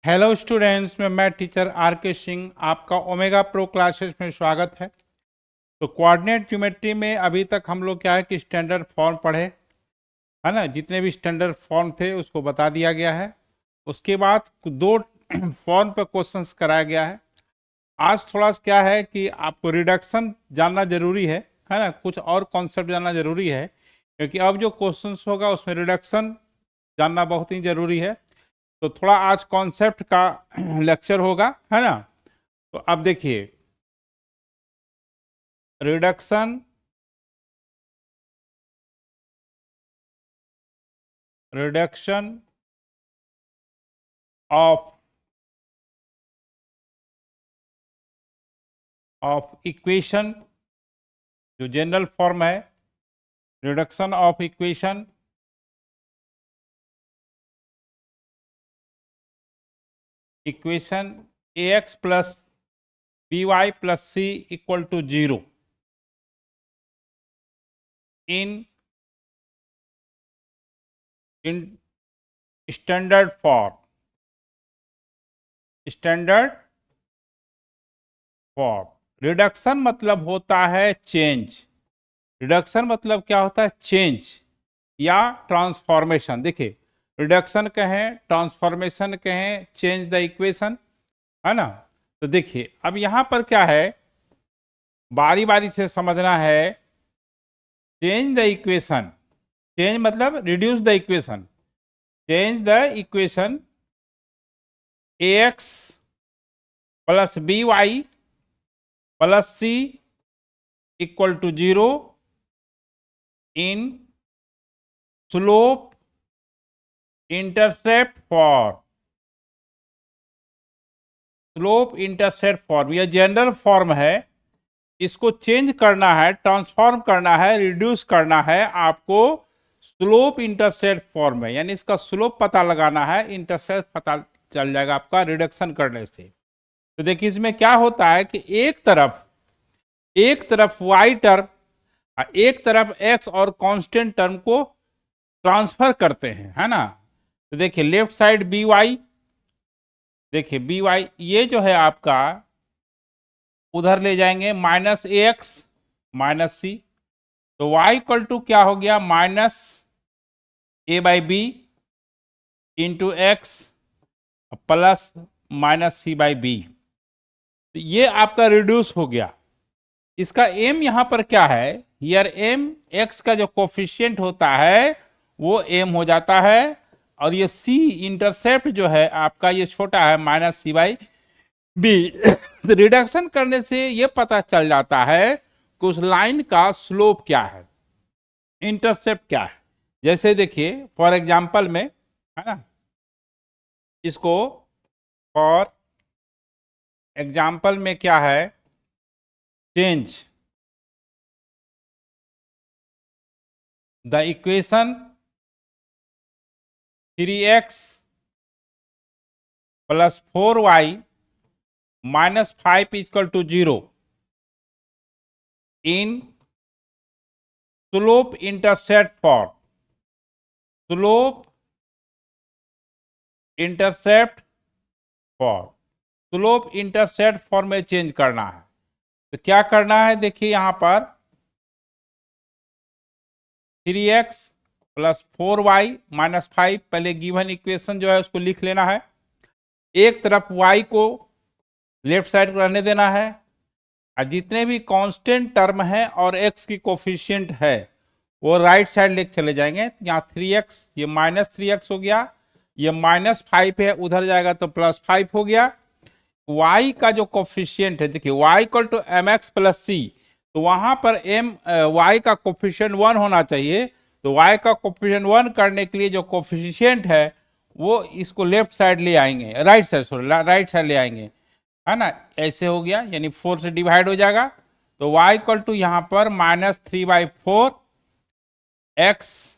Hello students, मैं teacher are के सिंह आपका ओमेगा प्रो क्लासेस में स्वागत है। तो कोऑर्डिनेट ज्योमेट्री में अभी तक हम लोग क्या है कि स्टैंडर्ड फॉर्म पढ़े, है ना। जितने भी स्टैंडर्ड फॉर्म थे उसको बता दिया गया है। उसके बाद दो फॉर्म पर क्वेश्चंस कराया गया है। आज थोड़ा सा क्या है कि आपको रिडक्शन जानना जरूरी है ना। कुछ और कॉन्सेप्ट जानना जरूरी है, क्योंकि अब जो क्वेश्चंस होगा उसमें रिडक्शन जानना बहुत ही जरूरी है। तो थोड़ा आज कॉन्सेप्ट का लेक्चर होगा, है ना। तो अब देखिए, रिडक्शन रिडक्शन ऑफ इक्वेशन, जो जनरल फॉर्म है, reduction of equation A x plus B Y plus C equal to 0 in standard form. Reduction मतलब होता है चेंज। रिडक्शन मतलब क्या होता है? चेंज या ट्रांसफॉर्मेशन। देखिए, रिडक्शन कहें, ट्रांसफॉर्मेशन कहें, चेंज द इक्वेशन, है ना। तो देखिए, अब यहां पर क्या है, बारी बारी से समझना है। चेंज द इक्वेशन, चेंज मतलब reduce the equation. Change the equation A x plus B Y plus C equal to 0 in slope intercept form. यह जनरल फॉर्म है। इसको चेंज करना है, ट्रांसफॉर्म करना है, रिड्यूस करना है आपको स्लोप इंटरसेप्ट फॉर्म में, यानी इसका स्लोप पता लगाना है। इंटरसेप्ट पता चल जाएगा आपका रिडक्शन करने से। तो देखिए, इसमें क्या होता है कि एक तरफ वाई टर्म, एक तरफ एक्स और कांस्टेंट टर्म को ट्रांसफर करते हैं, है ना। तो देखिए, लेफ्ट साइड बी वाई, देखिए बी वाई ये जो है आपका उधर ले जाएंगे माइनस ए एक्स माइनस सी। तो वाई इक्वल टू क्या हो गया? Minus A by B into X plus minus C by B. तो ये आपका रिड्यूस हो गया। इसका एम यहां पर क्या है? हियर एम, एक्स का जो कोफिशिएंट होता है वो एम हो जाता है, और ये सी इंटरसेप्ट जो है आपका ये छोटा है minus C by B. Reduction करने से ये पता चल जाता है कि उस लाइन का स्लोप क्या है, इंटरसेप्ट क्या है। जैसे देखिए, फॉर एग्जांपल में, है ना, इसको फॉर एग्जांपल में क्या है, change the equation 3x plus 4y minus 5 equal to 0 in slope intercept form. Slope intercept form में चेंज करना है। तो क्या करना है? देखिए यहां पर 3x प्लस 4y माइनस 5, पहले गिवन इक्वेशन जो है उसको लिख लेना है। एक तरफ y को लेफ्ट साइड रहने देना है, और जितने भी कांस्टेंट टर्म है और x की कोफिशिएंट है वो राइट साइड लेके चले जाएंगे। तो यहाँ 3x, ये माइनस 3x हो गया, ये माइनस 5 है, उधर जाएगा तो प्लस 5 हो गया। y का जो कोफिशिएंट है, देखिए y equal to m x plus c, तो वहां पर y का कोफिशिएंट 1 होना चाहिए। तो y का कोफिशिएंट 1 करने के लिए जो कोफिशिएंट है वो इसको लेफ्ट साइड ले आएंगे, राइट साइड ले आएंगे, है ना। ऐसे हो गया, यानी 4 से डिवाइड हो जाएगा। तो y इक्वल टू यहां पर माइनस 3/4 x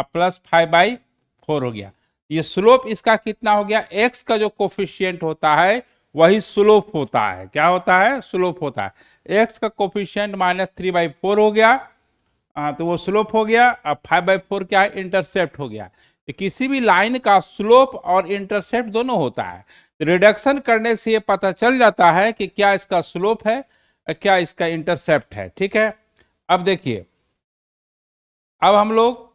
प्लस 5/4 हो गया। ये स्लोप इसका कितना हो गया? x का जो कोफिशिएंट होता है वही स्लोप होता है। क्या होता है? स्लोप होता है। x का कोफिशिएंट माइनस 3/4 हो गया, तो वो स्लोप हो गया। अब 5/4 क्या है? इंटरसेप्ट हो गया। किसी भी लाइन का स्लोप और इंटरसेप्ट दोनों होता है। रिडक्शन करने से ये पता चल जाता है कि क्या इसका स्लोप है और क्या इसका इंटरसेप्ट है। ठीक है, अब देखिए, अब हम लोग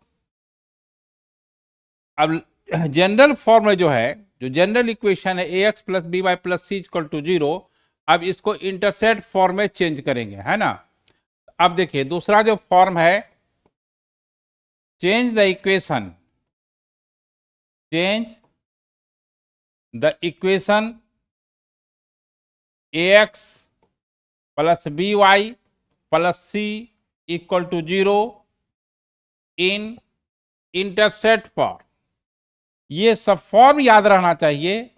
अब जनरल फॉर्म में जो है, जो जनरल इक्वेशन है ax plus B Y plus C equal to 0, अब इसको इंटरसेप्ट फॉर्म में चेंज करेंगे, है ना। अब देखिए दूसरा जो फॉर्म है, change the equation, change the equation ax plus B Y plus C equal to 0 in intercept form. ये सब फॉर्म याद रहना चाहिए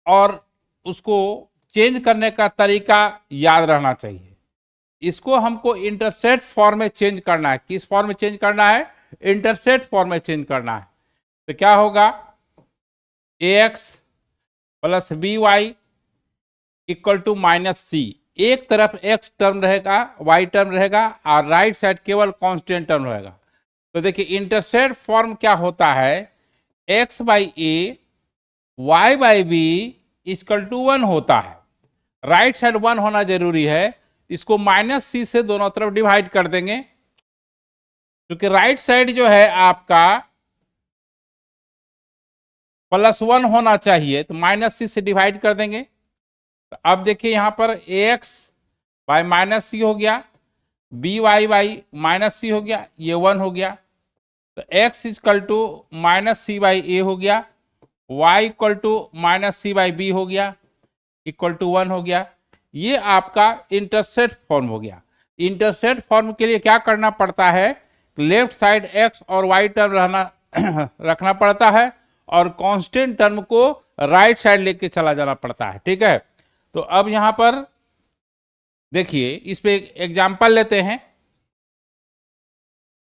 और उसको चेंज करने का तरीका याद रहना चाहिए। इसको हमको इंटरसेप्ट फॉर्म में चेंज करना है। किस फॉर्म में चेंज करना है? इंटरसेप्ट फॉर्म में चेंज करना है। तो क्या होगा? ax plus B y equal to minus c. एक तरफ x टर्म रहेगा, y टर्म रहेगा और राइट साइड केवल कांस्टेंट टर्म रहेगा। तो देखिए इंटरसेप्ट फॉर्म क्या होता है, x by a y by B equal to 1 होता है। राइट साइड 1 होना जरूरी है। इसको माइनस सी से दोनों तरफ डिवाइड कर देंगे, क्योंकि राइट साइड जो है आपका प्लस 1 होना चाहिए, तो माइनस सी से डिवाइड कर देंगे। तो अब देखिए यहां पर ax बाई माइनस सी हो गया, b y by minus c हो गया, ये 1 हो गया। तो x equal to minus C by a हो गया, y equal to minus C by b हो गया, इक्वल टू 1 हो गया। ये आपका इंटरसेप्ट फॉर्म हो गया। इंटरसेप्ट फॉर्म के लिए क्या करना पड़ता है? लेफ्ट साइड x और y टर्म रहना रखना पड़ता है और कांस्टेंट टर्म को राइट साइड लेके चला जाना पड़ता है। ठीक है, तो अब यहां पर देखिए, इस पे एग्जाम्पल लेते हैं।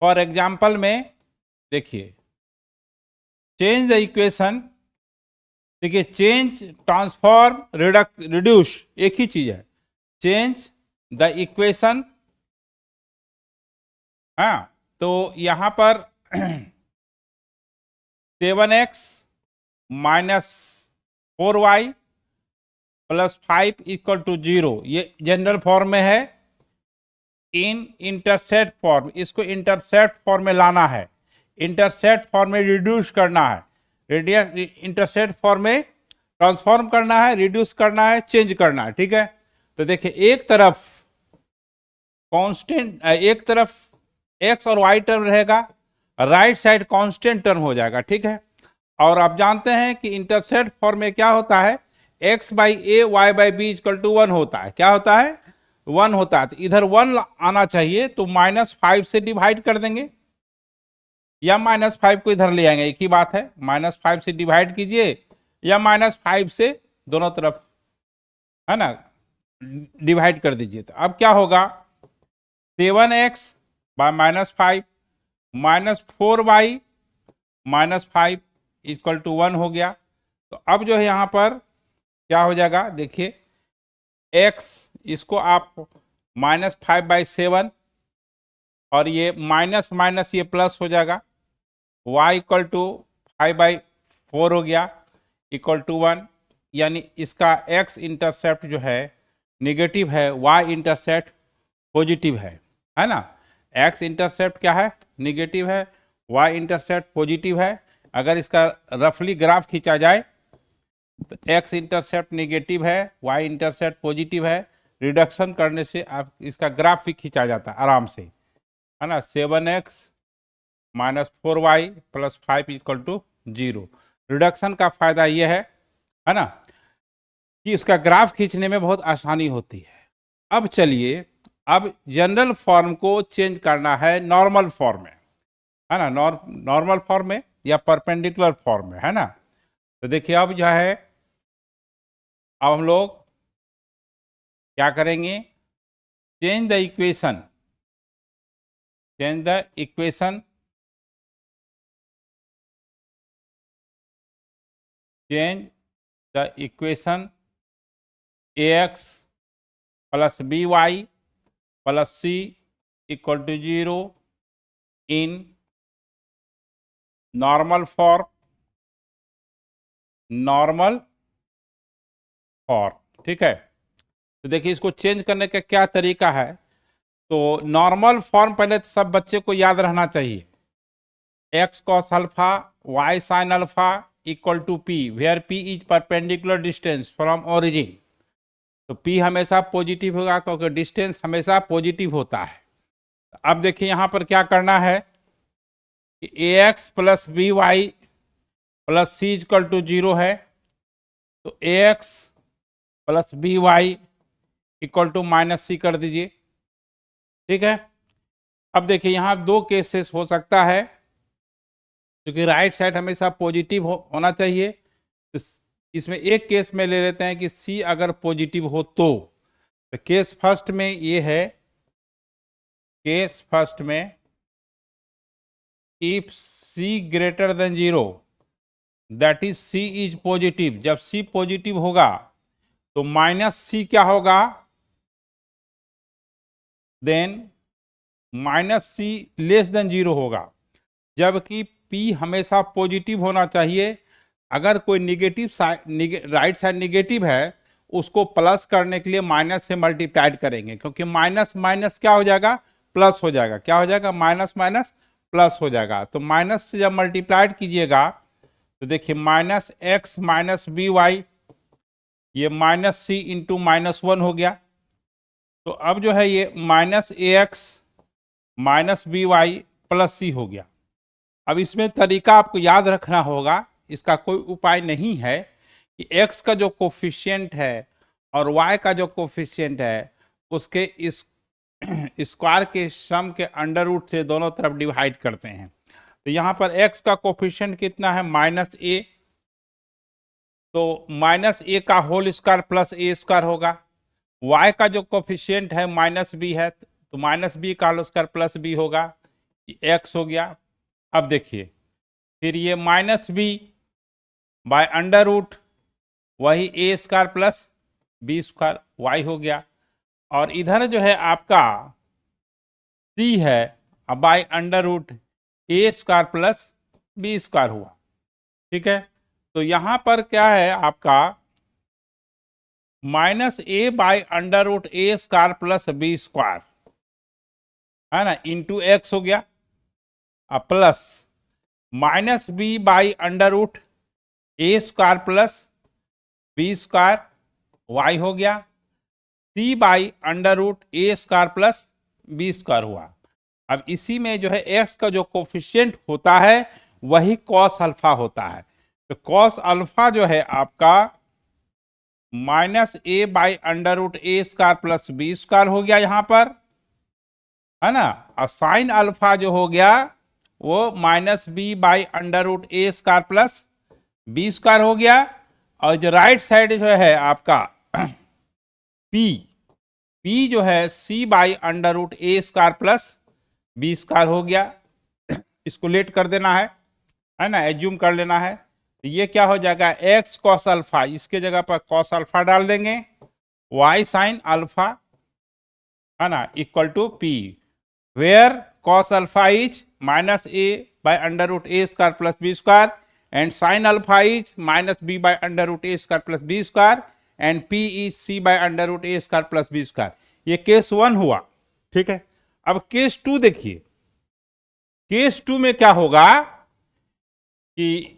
फॉर एग्जाम्पल में देखिए, चेंज द इक्वेशन, देखिए चेंज, ट्रांसफॉर्म, रिड्यूस एक ही चीज है। चेंज द इक्वेशन, हाँ, तो यहां पर 7x minus 4y plus 5 equal to 0, ये जनरल फॉर्म में है। इन इंटरसेप्ट फॉर्म, इसको इंटरसेप्ट फॉर्म में लाना है, इंटरसेप्ट फॉर्म में रिड्यूस करना है, इंटरसेप्ट फॉर्म में ट्रांसफॉर्म करना है, रिड्यूस करना है, चेंज करना है। ठीक है, तो देखिए एक तरफ कांस्टेंट, एक तरफ x और y टर्म रहेगा, राइट साइड कांस्टेंट टर्म हो जाएगा। ठीक है, और आप जानते हैं कि इंटरसेप्ट फॉर्म में क्या होता है, x by A Y by B equal to 1 होता है। क्या होता है? 1 होता है। तो इधर 1 आना चाहिए, तो -5 से डिवाइड कर देंगे या -5 को इधर ले आएंगे, एक ही बात है। -5 से डिवाइड कीजिए या -5 से दोनों तरफ, है ना, डिवाइड कर दीजिए। तो अब क्या होगा? 7x by -5 minus 4y minus 5 equal to 1 हो गया। तो अब जो है यहां पर क्या हो जाएगा, देखिए x, इसको आप -5/7 और ये माइनस माइनस ये प्लस हो जाएगा, y इक्वल टू 5/4 हो गया, इक्वल टू 1। यानी इसका x इंटरसेप्ट जो है निगेटिव है, y इंटरसेप्ट पॉजिटिव है ना। x इंटरसेप्ट क्या है? निगेटिव है, y इंटरसेप्ट पॉजिटिव है। अगर इसका रफली ग्राफ खींचा जाए तो x इंटरसेप्ट निगेटिव है, y इंटरसेप्ट पॉजिटिव है। रिडक्शन करने से आप इसका ग्राफ भी खींचा जाता है आराम से, है ना। 7x minus 4y plus 5 equal to 0। Reduction का फायदा यह है ना, कि इसका ग्राफ खींचने में बहुत आसानी होती है। अब चलिए, अब जनरल फॉर्म को चेंज करना है नॉर्मल फॉर्म में, है ना, नॉर्मल फॉर्म में या परपेंडिकुलर फॉर्म में, है ना। तो देखिए अब जो है, अब हम लोग क्या करेंगे? Change the equation, change the equation, change the equation ax plus B Y plus C equal to 0 in normal form, normal form, ठीक है। तो देखिए इसको चेंज करने का क्या तरीका है। तो नॉर्मल फॉर्म पहले तो सब बच्चे को याद रहना चाहिए, X cos alpha Y sine alpha equal to P, where P is perpendicular distance from origin. तो पी हमेशा पॉजिटिव होगा क्योंकि डिस्टेंस हमेशा पॉजिटिव होता है। अब देखिए यहां पर क्या करना है, a x plus B Y plus C equal to 0 है, तो a x plus B y equal to minus c कर दीजिए, ठीक है। अब देखिए यहां दो केसेस हो सकता है, क्योंकि राइट साइड हमेशा पॉजिटिव होना चाहिए। तो इसमें एक केस में ले लेते हैं कि सी अगर पॉजिटिव हो तो केस फर्स्ट में ये है, केस फर्स्ट में if C greater than 0 that is C is positive, जब सी पॉजिटिव होगा तो माइनस सी क्या होगा, then minus C less than 0 होगा, जबकि P हमेशा पॉजिटिव होना चाहिए। अगर कोई negative side right side negative है उसको प्लस करने के लिए माइनस से मल्टीप्लाइड करेंगे, क्योंकि माइनस माइनस क्या हो जाएगा, प्लस हो जाएगा। क्या हो जाएगा, माइनस माइनस प्लस हो जाएगा। तो माइनस से जब मल्टीप्लाइड कीजिएगा तो देखिए minus x minus b Y, ये माइनस सी इंटू माइनस 1 हो गया। तो अब जो है ये माइनस ए x minus b Y plus c हो गया। अब इसमें तरीका आपको याद रखना होगा, इसका कोई उपाय नहीं है कि x का जो कोफिशिएंट है और y का जो कोफिशिएंट है उसके इस स्क्वायर के सम के अंडर रूट से दोनों तरफ डिवाइड करते हैं। तो यहाँ पर x का कोफिशिएंट कितना है, माइनस ए, तो माइनस ए का होल स्क्वायर प्लस ए स्क्वायर होगा। y का जो कोफिशिएंट है माइनस बी है, तो माइनस बी का होल स्क्वायर प्लस बी होगा, x हो गया। अब देखिए फिर ये minus B by under root वही a square plus B square y हो गया, और इधर जो है आपका सी है, अब by under root A square plus B square हुआ, ठीक है। तो यहां पर क्या है आपका minus A by under root A square plus B square है ना, इंटू एक्स हो गया, अब plus minus B by under root A square plus B square y हो गया, c by under root A square plus B square हुआ। अब इसी में जो है एक्स का जो कोफिशिएंट होता है वही कॉस अल्फा होता है। तो कॉस अल्फा जो है आपका minus A by under root A square plus B square हो गया यहां पर, है ना। और साइन अल्फा जो हो गया वो minus B by under root A square plus B square हो गया। और जो राइट साइड जो है आपका P, P जो है C by under root A square plus B square हो गया। इसको लेट कर देना है ना, एज्यूम कर लेना है। तो ये क्या हो जाएगा, एक्स कॉस अल्फा, इसके जगह पर कॉस अल्फा डाल देंगे, वाई साइन अल्फा है ना equal to P, where cos alpha is minus A by under root A square plus B square and sine alpha is minus B by under root A square plus B square and P is C by under root A square plus B square. ये case 1 हुआ, ठीक है। अब case 2 देखिए, case 2 में क्या होगा कि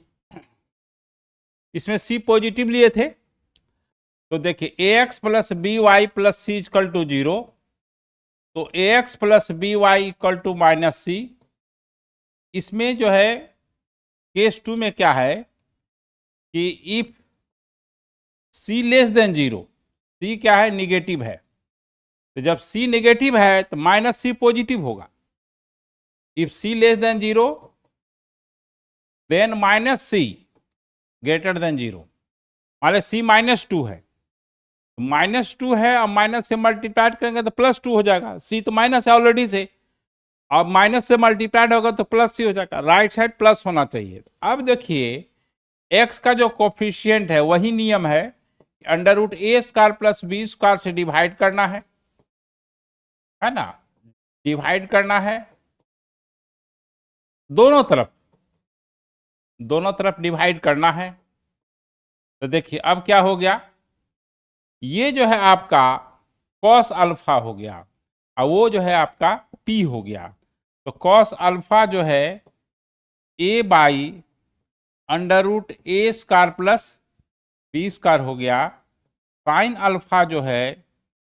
इसमें सी पॉजिटिव लिए थे, तो देखिए ए x plus B Y plus C equal to 0, तो a x plus B y equal to minus सी। इसमें जो है केस 2 में क्या है कि इफ सी लेस देन 0, सी क्या है, निगेटिव है, तो जब सी नेगेटिव है तो माइनस सी पॉजिटिव होगा। If C less than 0 then minus C greater than 0। मान लो सी -2 है, तो -2 है और माइनस से मल्टीप्लाइड करेंगे तो +2 हो जाएगा। सी तो माइनस है ऑलरेडी से, अब माइनस से मल्टीप्लाइड होगा तो प्लस सी हो जाएगा, राइट साइड प्लस होना चाहिए। अब देखिए एक्स का जो कोफिशिएंट है वही नियम है, अंडर रूट ए स्क्वायर प्लस बी स्क्वायर से डिवाइड करना है ना, डिवाइड करना है दोनों तरफ। दोनों तरफ डिवाइड करना है। तो देखिए अब क्या हो गया, ये जो है आपका कॉस अल्फा हो गया और वो जो है आपका पी हो गया। तो कॉस अल्फा जो है a by under root A square plus B square हो गया। साइन अल्फा जो है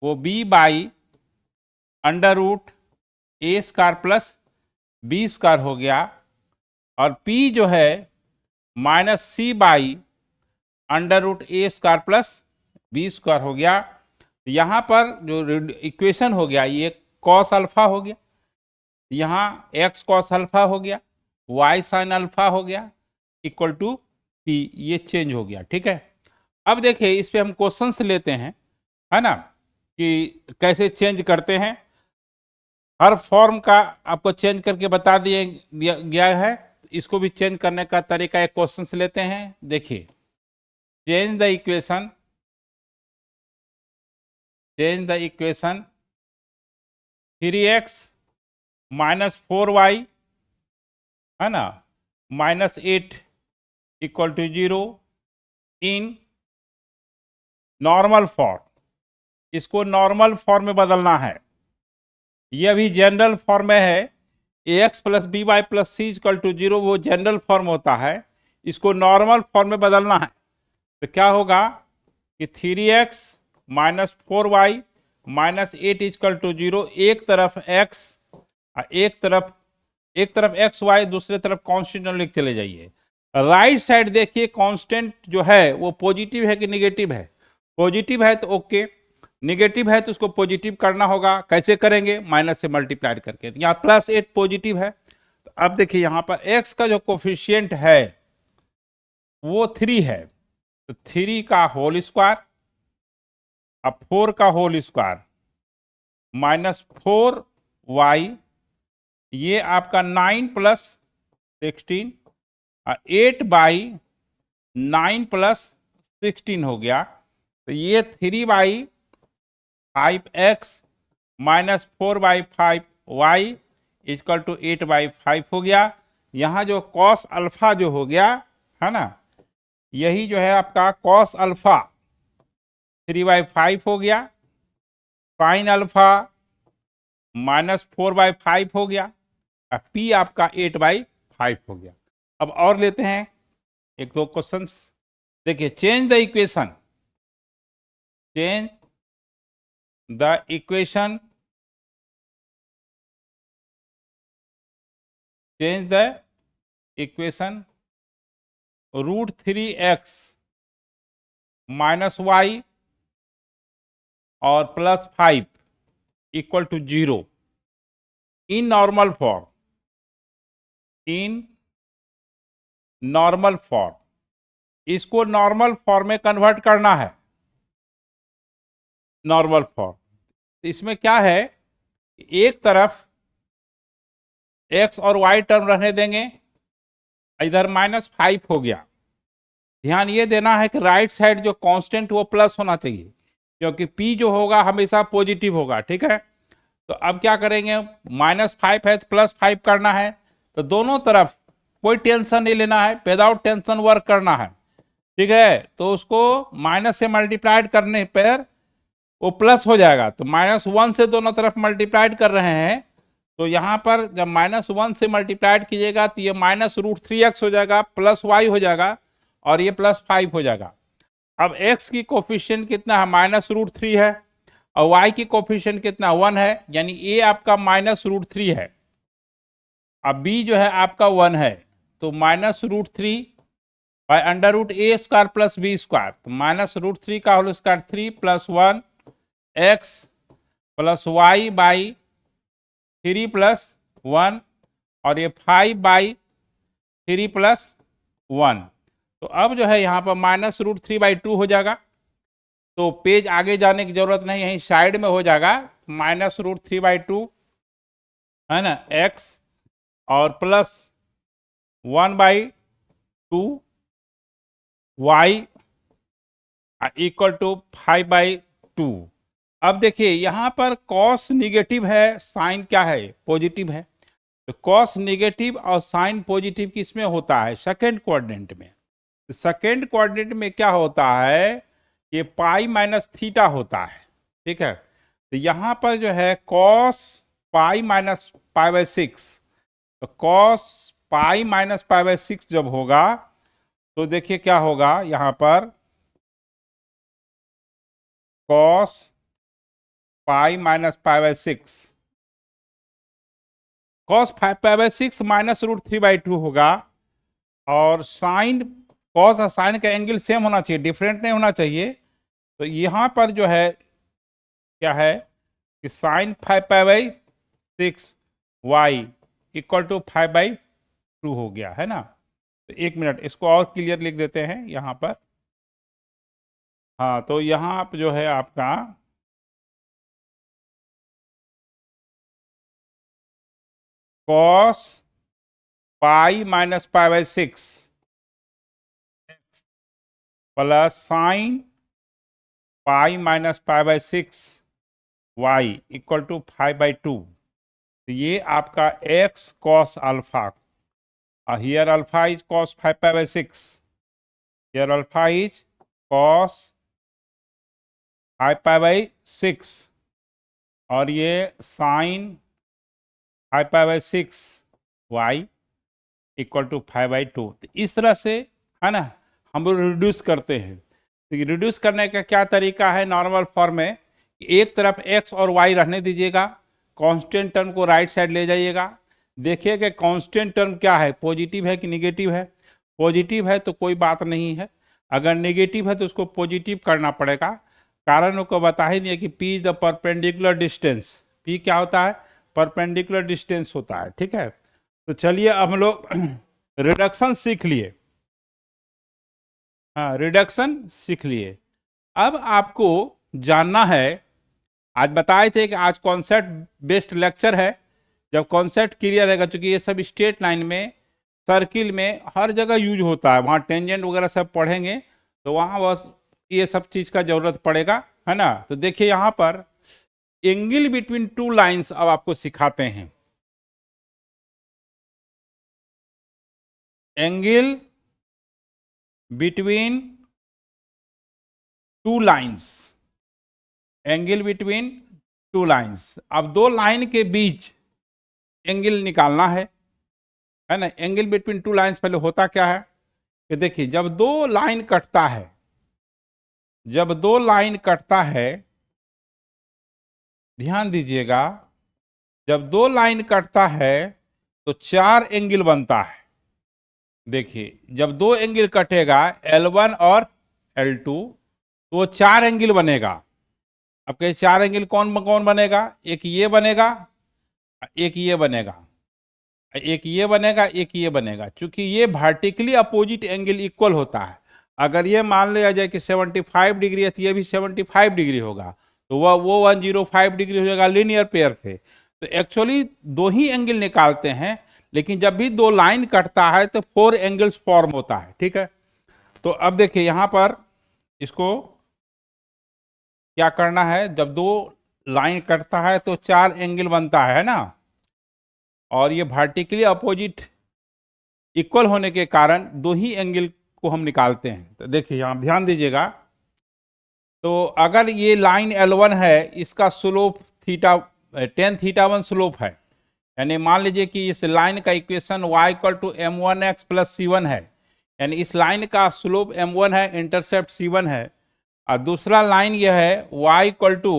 वो b by under root A square plus B square हो गया। और पी जो है minus C by under root A square plus B square हो गया। यहाँ पर जो इक्वेशन हो गया ये कॉस अल्फा हो गया, यहाँ एक्स कॉस अल्फा हो गया, वाई साइन अल्फा हो गया इक्वल टू पी, ये चेंज हो गया। ठीक है, अब देखिए इस पे हम क्वेश्चंस लेते हैं, है ना, कि कैसे चेंज करते हैं। हर फॉर्म का आपको चेंज करके बता दिया गया है, इसको भी चेंज करने का तरीका एक क्वेश्चंस लेते हैं। देखिए change the equation, change the equation 3x minus 4y, है ना, minus 8 equal to 0 in normal form. इसको नॉर्मल फॉर्म में बदलना है। ये अभी जनरल फॉर्म में है, ax plus B Y plus C equal to 0, वो जनरल फॉर्म होता है। इसको नॉर्मल फॉर्म में बदलना है। तो क्या होगा कि 3x minus 4y minus 8 equal to 0, एक तरफ x, एक तरफ एक्स वाई, दूसरे तरफ कांस्टेंट लिख चले जाइए। राइट साइड देखिए कांस्टेंट जो है वो पॉजिटिव है कि निगेटिव है। पॉजिटिव है तो ओके, निगेटिव है तो उसको पॉजिटिव करना होगा। कैसे करेंगे, माइनस से मल्टीप्लाई करके। तो यहाँ प्लस 8 पॉजिटिव है, तो अब देखिए यहाँ पर x का जो कोफिशिएंट है वो 3 है, तो 3 का होल स्क्वायर अब 4 का होल स्क्वायर माइनस 4y, ये आपका 9 प्लस 16, 8 बाई 9 प्लस 16 हो गया। तो ये 3 by 5x minus 4 by 5y equal to 8 by 5 हो गया। यहाँ जो कॉस अल्फा जो हो गया है ना, यही जो है आपका कॉस अल्फा 3 बाई 5 हो गया, साइन अल्फा माइनस 4 बाई 5 हो गया, पी आपका 8 बाई 5 हो गया। अब और लेते हैं एक दो क्वेश्चंस। देखिए change the equation, change the equation, change the equation root 3x minus y और plus 5 equal to 0 in normal form, in normal form. इसको नॉर्मल फॉर्म में कन्वर्ट करना है, नॉर्मल फॉर्म। इसमें क्या है, एक तरफ x और y टर्म रहने देंगे, इधर माइनस 5 हो गया। ध्यान ये देना है कि राइट साइड जो कांस्टेंट वो प्लस होना चाहिए, क्योंकि p जो होगा हमेशा पॉजिटिव होगा। ठीक है, तो अब क्या करेंगे, माइनस 5 है तो प्लस 5 करना है। तो दोनों तरफ कोई टेंशन नहीं लेना है, विदाउट टेंशन वर्क करना है। ठीक है, तो उसको माइनस से मल्टीप्लाइड करने पर वो प्लस हो जाएगा। तो -1 से दोनों तरफ मल्टीप्लाइड कर रहे हैं, तो यहाँ पर जब -1 से मल्टीप्लाइड कीजिएगा तो ये माइनस रूट 3x हो जाएगा, प्लस y हो जाएगा और ये प्लस 5 हो जाएगा। अब x की कोफिशिएंट कितना है, माइनस रूट 3 है, और y की कोफिशिएंट कितना 1 है, यानी a आपका माइनस रूट 3 है। अब b जो है आपका 1 है, तो minus root 3 by under root A square plus B square, तो माइनस रूट 3 का whole square 3 plus 1 x plus y by 3 plus 1 और ये 5 बाई 3 प्लस 1। तो अब जो है यहाँ पर माइनस रूट 3 बाई 2 हो जाएगा। तो पेज आगे जाने की जरूरत नहीं, यहीं साइड में हो जाएगा। माइनस रूट 3 बाई 2 है ना, x और plus 1 by 2 y equal to 5 by 2। अब देखिए यहाँ पर कॉस निगेटिव है, साइन क्या है, पॉजिटिव है। तो कॉस नेगेटिव और साइन पॉजिटिव किसमें होता है? सेकेंड क्वाड्रेंट में। तो सेकेंड क्वाड्रेंट में क्या होता है? ये पाई माइनस थीटा होता है, ठीक है। तो यहां पर जो है cos pi minus pi by 6, तो cos pi minus pi by 6 जब होगा तो देखिए क्या होगा यहां पर, cos pi minus pi by 6, cos pi by 6 minus root 3/2 होगा। और साइन, कॉस और साइन का एंगल सेम होना चाहिए, डिफरेंट नहीं होना चाहिए। तो यहां पर जो है क्या है कि साइन 5π/6 y इक्वल टू 5/2 हो गया है ना। तो एक मिनट इसको और क्लियर लिख देते हैं यहां पर। हाँ, तो यहां आप जो है आपका cos pi minus pi by 6 plus sine pi minus pi by 6 y equal to 5/2। तो ये आपका x cos alpha, here alpha is cos 5π/6, here alpha is cos 5π/6, और ये साइन 5π/6 y इक्वल टू 5/2। तो इस तरह से है ना हम लोग रिड्यूस करते हैं। तो रिड्यूस करने का क्या तरीका है? नॉर्मल फॉर्म में एक तरफ x और y रहने दीजिएगा, कांस्टेंट टर्म को राइट साइड ले जाइएगा। देखिए कि कांस्टेंट टर्म क्या है, पॉजिटिव है कि निगेटिव है। पॉजिटिव है तो कोई बात नहीं है, अगर नेगेटिव है तो उसको पॉजिटिव करना पड़ेगा। कारण को बता ही दिया कि p is the perpendicular distance. p क्या होता है? परपेंडिकुलर डिस्टेंस होता है, ठीक है। तो चलिए अब हम लोग रिडक्शन सीख लिए। हाँ, रिडक्शन सीख लिए। अब आपको जानना है, आज बताए थे कि आज कॉन्सेप्ट बेस्ड लेक्चर है। जब कॉन्सेप्ट क्लियर रहेगा, क्योंकि ये सब स्ट्रेट लाइन में, सर्किल में हर जगह यूज होता है, वहाँ टेंजेंट वगैरह सब पढ़ेंगे तो वहाँ बस ये सब चीज़ का जरूरत पड़ेगा, है ना। तो देखिए यहाँ पर एंगल बिटवीन टू लाइंस अब आपको सिखाते हैं। Angle between two lines, angle between two lines. अब दो लाइन के बीच एंगल निकालना है ना। एंगल बिटवीन टू लाइंस पहले होता क्या है कि देखिए, जब दो लाइन कटता है, जब दो लाइन कटता है, ध्यान दीजिएगा, जब दो लाइन कटता है तो चार एंगल बनता है। देखिए, जब दो एंगल कटेगा L1 और L2 तो वो चार एंगल बनेगा। अब कहे चार एंगल कौन कौन बनेगा? एक ये बनेगा, एक ये बनेगा, एक ये बनेगा, एक ये बनेगा। क्योंकि ये वर्टिकली अपोजिट एंगल इक्वल होता है। अगर ये मान लिया जाए कि 75 डिग्री है तो ये भी 75 डिग्री होगा, तो वो 105 डिग्री हो जाएगा लीनियर पेयर से। तो एक्चुअली दो ही एंगल निकालते हैं, लेकिन जब भी दो लाइन कटता है तो 4 एंगल्स फॉर्म होता है, ठीक है। तो अब देखिए यहां पर इसको क्या करना है, जब दो लाइन कटता है तो चार एंगल बनता है ना, और ये वर्टिकली अपोजिट इक्वल होने के कारण दो ही एंगल को हम निकालते हैं। तो देखिए यहां ध्यान दीजिएगा, तो अगर ये लाइन L1 है, इसका स्लोप थीटा tan θ1 स्लोप है, यानी मान लीजिए कि इस लाइन का equation y equal to m1x plus c1 है, यानी इस लाइन का स्लोप m1 है, इंटरसेप्ट c1 है। और दूसरा लाइन यह है y equal to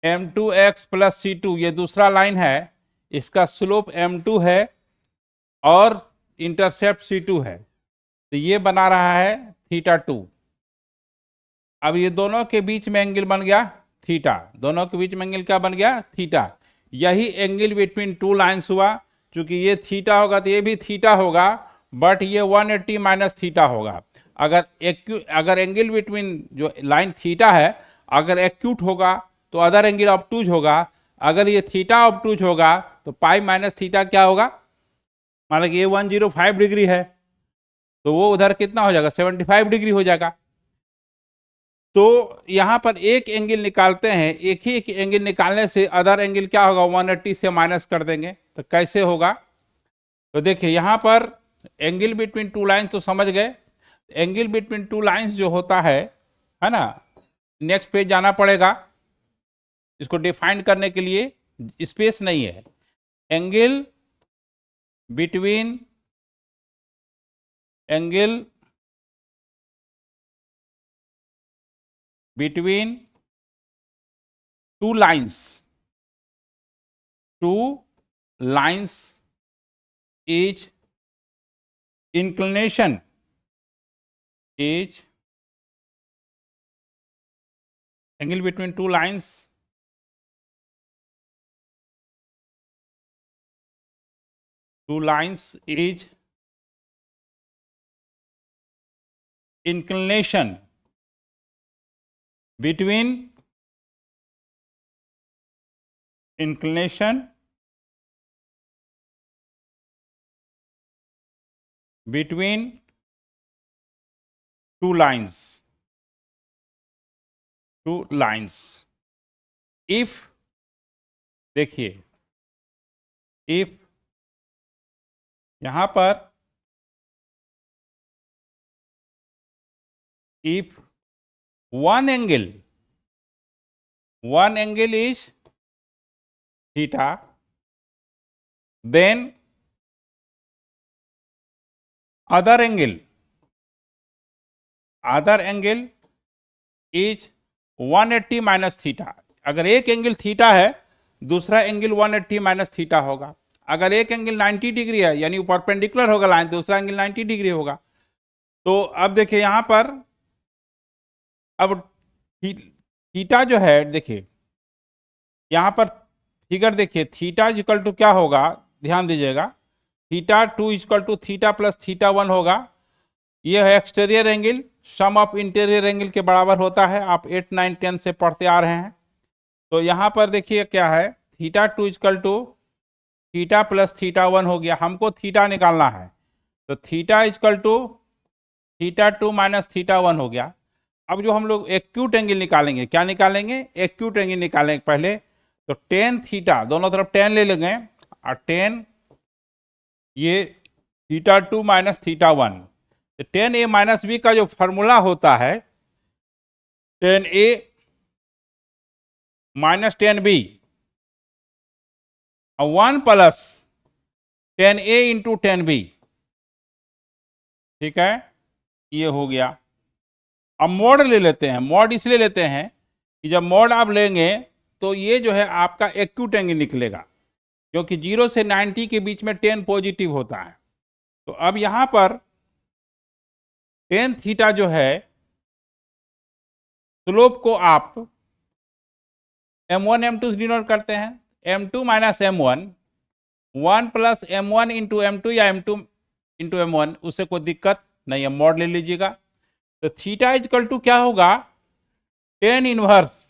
m2x plus c2, ये दूसरा लाइन है, इसका स्लोप m2 है और इंटरसेप्ट c2 है। तो ये बना रहा है θ2। अब ये दोनों के बीच में एंगल बन गया थीटा, दोनों के बीच में एंगल क्या बन गया? थीटा। यही एंगल बिटवीन टू लाइंस हुआ। चूंकि ये थीटा होगा तो ये भी थीटा होगा, बट ये 180 माइनस थीटा होगा। अगर एंगल बिटवीन जो लाइन थीटा है अगर एक्यूट होगा तो अदर एंगल ऑब्टूज होगा। अगर ये थीटा ऑब्टूज होगा तो पाई माइनस थीटा क्या होगा? मान लो ये 105 डिग्री है तो वो उधर कितना हो जाएगा? 75 डिग्री हो जाएगा। तो यहां पर एक एंगल निकालते हैं, एक ही एक एंगल निकालने से अदर एंगल क्या होगा, 180 से माइनस कर देंगे। तो कैसे होगा, तो देखिए यहां पर एंगल बिटवीन टू लाइंस तो समझ गए। एंगल बिटवीन टू लाइंस जो होता है ना, नेक्स्ट पेज जाना पड़ेगा इसको डिफाइन करने के लिए, स्पेस नहीं है। Angle between two lines is inclination angle between two lines is inclination between two lines if, देखिए if यहां पर if one angle is theta, then other angle is 180 minus theta. अगर एक एंगल थीटा है, दूसरा angle 180 minus theta होगा। अगर एक एंगल 90 डिग्री है, यानी परपेंडिकुलर होगा लाइन, दूसरा एंगल 90 डिग्री होगा। तो अब देखिए यहां पर, अब थीटा जो है, देखिए यहां पर फिगर देखिए, थीटा इक्वल टू क्या होगा, ध्यान दीजिएगा, theta 2 equal to theta plus theta 1 होगा। यह है exterior angle, sum of interior angle के बराबर होता है। आप 8, 9, 10 से पढ़ते आ रहे हैं। तो यहां पर देखिए क्या है, theta 2 equal to theta plus theta 1 हो गया। हमको थीटा निकालना है, तो theta equal to theta 2 minus theta 1 हो गया। अब जो हम लोग एक्यूट एंगल निकालेंगे, क्या निकालेंगे, एक्यूट एंगल निकालेंगे पहले। तो टेन थीटा, दोनों तरफ 10 ले लेंगे, और 10 ये थीटा 2 माइनस थीटा 1। तो 10a माइनस बी का जो फॉर्मूला होता है, 10a minus 10b, 1 plus 10a into 10b, ठीक है, ये हो गया। अब मोड ले लेते हैं। मोड इसलिए लेते हैं कि जब मोड आप लेंगे तो ये जो है आपका एक्यूट एंगल निकलेगा, क्योंकि 0 से 90 के बीच में 10 पॉजिटिव होता है। तो अब यहां पर 10 थीटा जो है, स्लोप को आप m1 m2 से डिनोट करते हैं, m2 minus m1, 1 plus m1 into m2 या m2 इंटू m1, उससे कोई दिक्कत नहीं है, मोड ले लीजिएगा। तो थीटा इक्वल टू क्या होगा, 10 inverse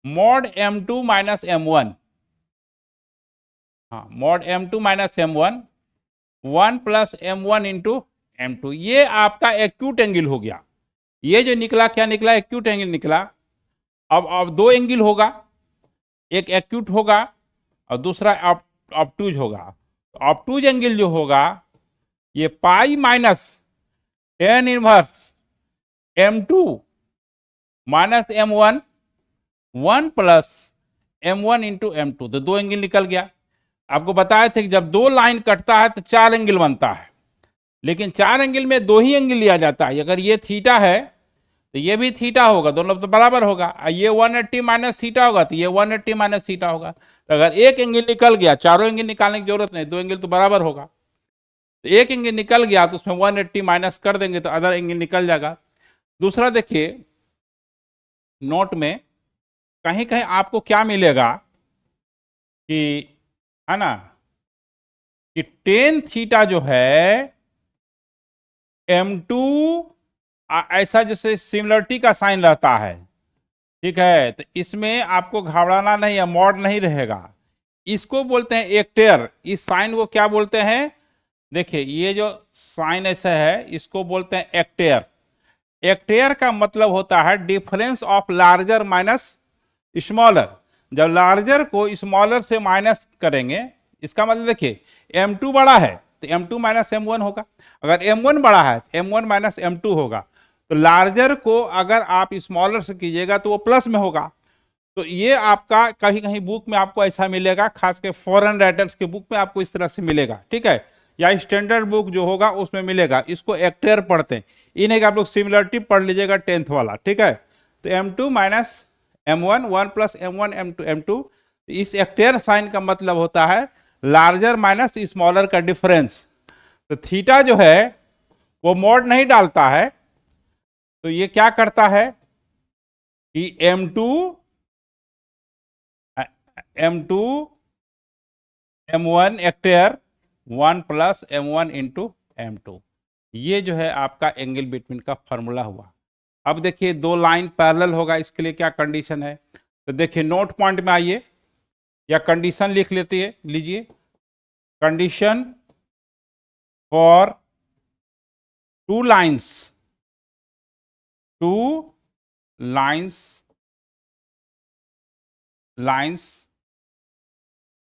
mod m2 minus m1, हाँ, mod m2 minus m1, 1 plus m1 into m2। ये आपका एक्यूट एंगल हो गया। ये जो निकला, क्या निकला, एक्यूट एंगल निकला। अब दो एंगल होगा, एक एक्यूट होगा और दूसरा ऑब्टूज होगा। ऑब्टूज एंगल जो होगा, ये pi minus 10 inverse m2 minus m1, 1 plus m1 into m2। तो दो एंगल निकल गया। आपको बताए थे कि जब दो लाइन कटता है तो 4 एंगल बनता है, लेकिन 4 एंगल में 2 ही एंगल लिया जाता है। अगर ये थीटा है तो ये भी थीटा होगा, दोनों तो बराबर होगा। ये 180 माइनस थीटा होगा तो ये 180 माइनस थीटा होगा। तो अगर एक एंगल निकल गया, चारों एंगल निकालने की जरूरत नहीं, 2 एंगल तो बराबर होगा। तो एक एंगल निकल गया तो उसमें 180 माइनस कर देंगे तो अदर एंगल निकल जाएगा। दूसरा देखिए, नोट में कहीं कहीं आपको क्या मिलेगा कि, है ना, कि टेन थीटा जो है m2 ऐसा जैसे सिमिलरिटी का साइन रहता है, ठीक है। तो इसमें आपको घबराना नहीं है, मॉड नहीं रहेगा। इसको बोलते हैं एक्टेयर। इस साइन को क्या बोलते हैं, देखिए ये जो साइन ऐसा है इसको बोलते हैं एक्टेयर। एक्टेयर का मतलब होता है difference of larger minus smaller. जब लार्जर को स्मॉलर से माइनस करेंगे, इसका मतलब देखिए M2 बड़ा है तो M2 माइनस M1 होगा, अगर M1 बड़ा है तो M1 माइनस M2 होगा। तो लार्जर को अगर आप स्मॉलर से कीजिएगा तो वो प्लस में होगा। तो ये आपका कहीं कहीं बुक में आपको ऐसा मिलेगा, खास कर फॉरेन राइटर्स के बुक में आपको इस तरह से मिलेगा, ठीक है, या स्टैंडर्ड बुक जो होगा उसमें मिलेगा। इसको एक्टेयर पढ़ते हैं, इन्हें आप लोग सिमिलरिटी पढ़ लीजिएगा 10th वाला, ठीक है। तो M2 minus M1, 1 plus M1 M2, इस एक्टेयर साइन का मतलब होता है लार्जर माइनस स्मॉलर का डिफरेंस। तो थीटा जो है वो मॉड नहीं डालता है, तो ये क्या करता है कि M2 M1 एक्टेयर 1 plus M1 into M2, ये जो है आपका एंगल बिटवीन का फॉर्मूला हुआ। अब देखिए दो लाइन पैरेलल होगा, इसके लिए क्या कंडीशन है, तो देखिए नोट पॉइंट में आइए या कंडीशन लिख लेते हैं, लीजिए condition for two lines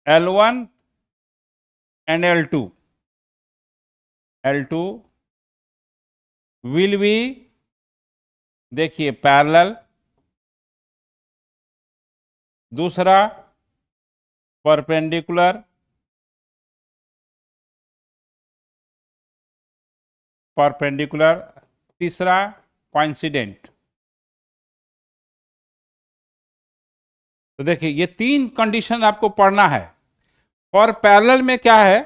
L1 and L2 will be, देखिए पैरेलल, दूसरा परपेंडिकुलर, तीसरा कोइंसिडेंट। तो देखिए ये तीन कंडीशन आपको पढ़ना है। फॉर पैरेलल में क्या है,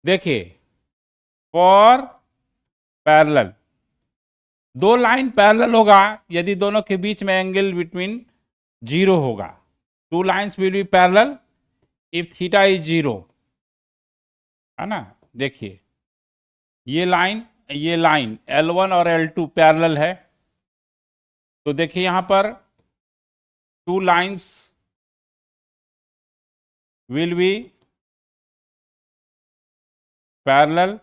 देखिए फॉर पैरेलल दो लाइन पैरेलल होगा यदि दोनों के बीच में एंगल बिटवीन 0 होगा। Two lines will be parallel if theta is 0, है ना। देखिए ये लाइन L1 और L2 पैरेलल है, तो देखिए यहां पर two lines will be parallel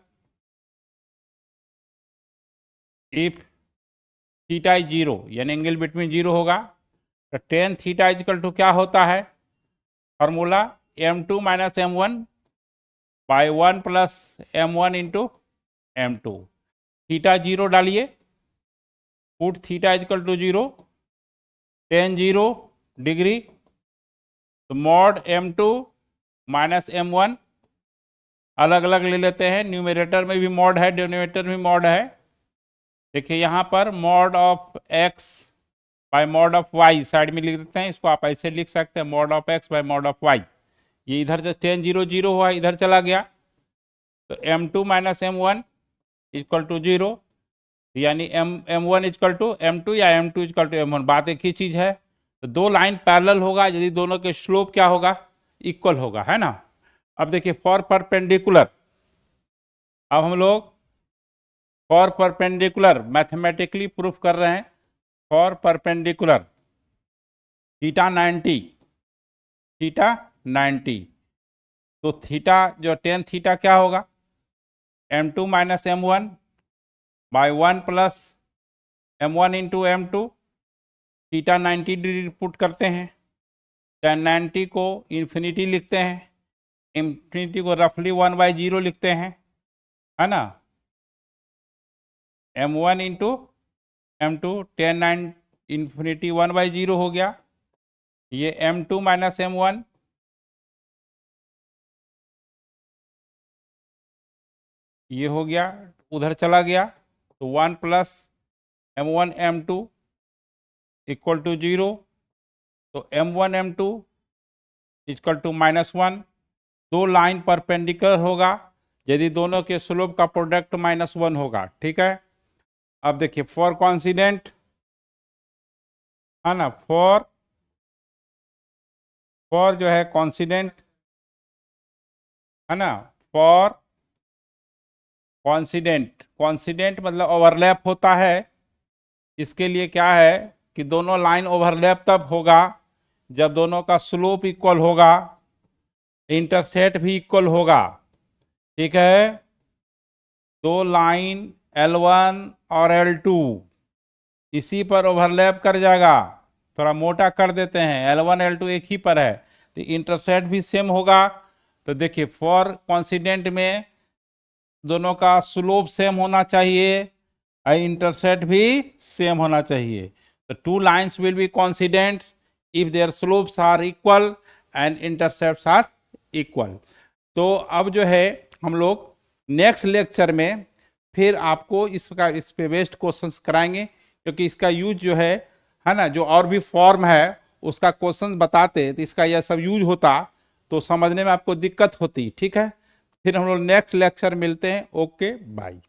if theta is 0, यानी एंगल बिटवीन 0 होगा। तो टेन थीटा इजकल टू क्या होता है formula, M2 minus M1 by 1 plus M1 into M2। Theta 0 डालिए, put theta equal to 0, tan 0 degree, तो मॉड M2 माइनस M1 अलग अलग ले लेते हैं, न्यूमरेटर में भी मॉड है, डिनोमिनेटर में मॉड है। देखिए यहाँ पर mod of x bye mod of y side में लिख देते हैं, इसको आप ऐसे लिख सकते हैं mod of x bye mod of y। ये इधर से टेन 0 0 हुआ, इधर चला गया, तो M2 minus M1 equal to 0, यानी M1 इक्वल टू M2 या M2 इक्वल टू M1, बात एक ही चीज है। तो दो लाइन पैरेलल होगा यदि दोनों के स्लोप क्या होगा, इक्वल होगा, है ना। अब देखिए फॉर परपेंडिकुलर, अब हम लोग फॉर परपेंडिकुलर मैथमेटिकली प्रूफ कर रहे हैं। फॉर परपेंडिकुलर थीटा 90, तो थीटा जो टेन थीटा क्या होगा, M2 minus M1 by 1 plus M1 into M2, theta 90 degree put करते हैं, टेन 90 को इन्फिनिटी लिखते हैं, इन्फिनिटी को रफली 1/0 लिखते हैं, है ना। M1 into M2, ten 9 infinity 1/0 हो गया। ये M2 माइनस M1 ये हो गया, उधर चला गया, तो 1 plus M1 M2 equal to 0, तो M1 M2 इक्वल टू -1। दो लाइन परपेंडिकुलर होगा यदि दोनों के स्लोप का प्रोडक्ट -1 होगा, ठीक है। अब देखिए फॉर कॉन्सिडेंट, है ना, फॉर जो है कॉन्सिडेंट, है ना, फॉर कॉन्सिडेंट मतलब ओवरलैप होता है। इसके लिए क्या है कि दोनों लाइन ओवरलैप तब होगा जब दोनों का स्लोप इक्वल होगा, इंटरसेप्ट भी इक्वल होगा, ठीक है। दो लाइन L1 और L2 इसी पर ओवरलैप कर जाएगा, थोड़ा मोटा कर देते हैं, L1 L2 एक ही पर है तो इंटरसेप्ट भी सेम होगा। तो देखिए फॉर कोइंसिडेंट में दोनों का स्लोप सेम होना चाहिए और इंटरसेप्ट भी सेम होना चाहिए। तो two lines will be coincident if their slopes are equal and intercepts are equal. तो अब जो है हम लोग नेक्स्ट लेक्चर में फिर आपको इस पे बेस्ड क्वेश्चंस कराएंगे, क्योंकि इसका यूज जो है ना, जो और भी फॉर्म है उसका क्वेश्चन बताते तो इसका यह सब यूज होता तो समझने में आपको दिक्कत होती। ठीक है, फिर हम लोग नेक्स्ट लेक्चर मिलते हैं। Okay bye.